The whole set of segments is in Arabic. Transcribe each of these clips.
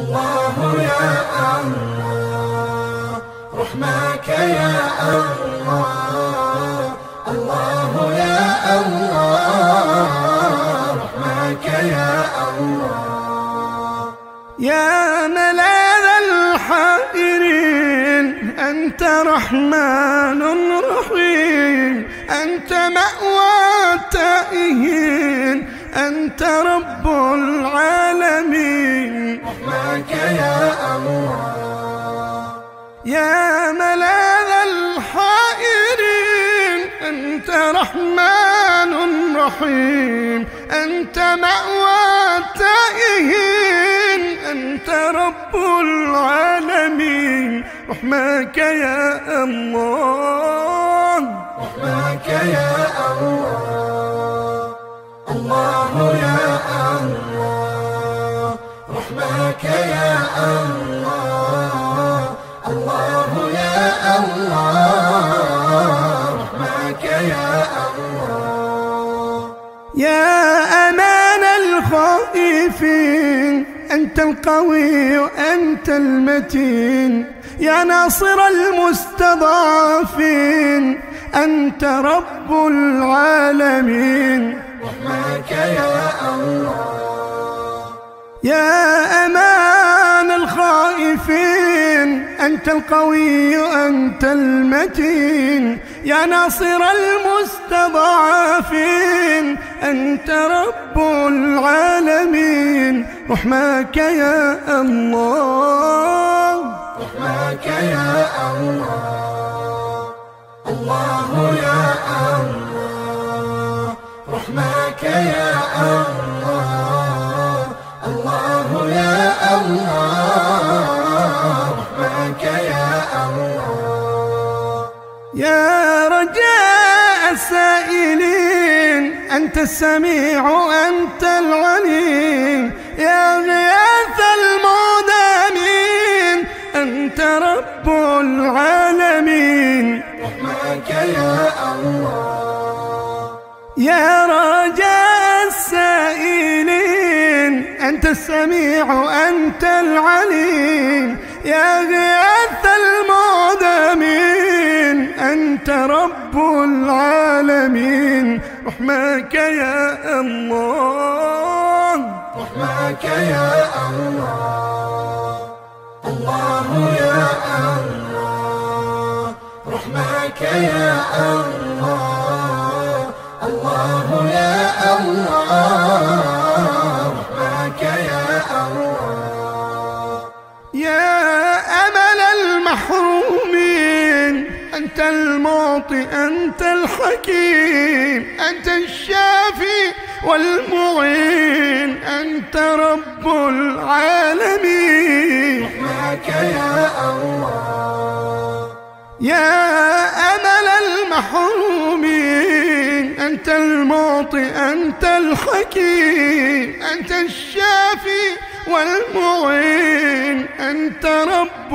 الله يا الله، رحمك يا الله، الله يا الله، رحمك يا الله. يا ملاذ الحائرين أنت رحمن رحيم، أنت مأوى التائهين، أنت رب العالمين، رحمك يا الله. يا ملاذ الحائرين أنت رحمن رحيم، أنت مأوى التائهين، أنت رب العالمين، رحمك يا الله، رحمك يا الله، الله يا الله، رحمك يا الله، الله يا الله، رحمك يا الله. يا أمان الخائفين أنت القوي أنت المتين، يا ناصر المستضعفين أنت رب العالمين، رحمك يا الله. يا أمان الخائفين أنت القوي أنت المتين، يا ناصر المستضعفين أنت رب العالمين، رحمك يا الله، رحمك يا الله، الله يا الله، رحمك يا الله، الله يا الله، رحمك يا الله. يا رجاء السائلين أنت السميع أنت العليم، يا غياث المدامين أنت رب العالمين، رحمك يا الله. يا رجاء السائلين أنت السميع أنت العليم، يا غياث المدامين أنت رب العالمين، رحمك يا الله، رحمك يا الله، الله يا الله، رحمك يا الله، الله يا الله، رحمك يا الله. يا أمل المحرومين أنت المعطي أنت الحكيم، أنت الشافي والمعين أنت رب العالمين، رحمك يا الله. يا أمل المحرومين أنت المعطي أنت الحكيم، أنت الشافي والمعين أنت رب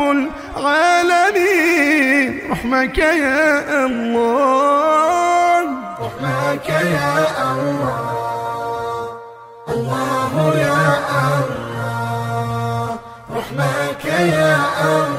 العالمين، رحمك يا الله، رحمك يا الله، الله يا الله، رحمك يا الله.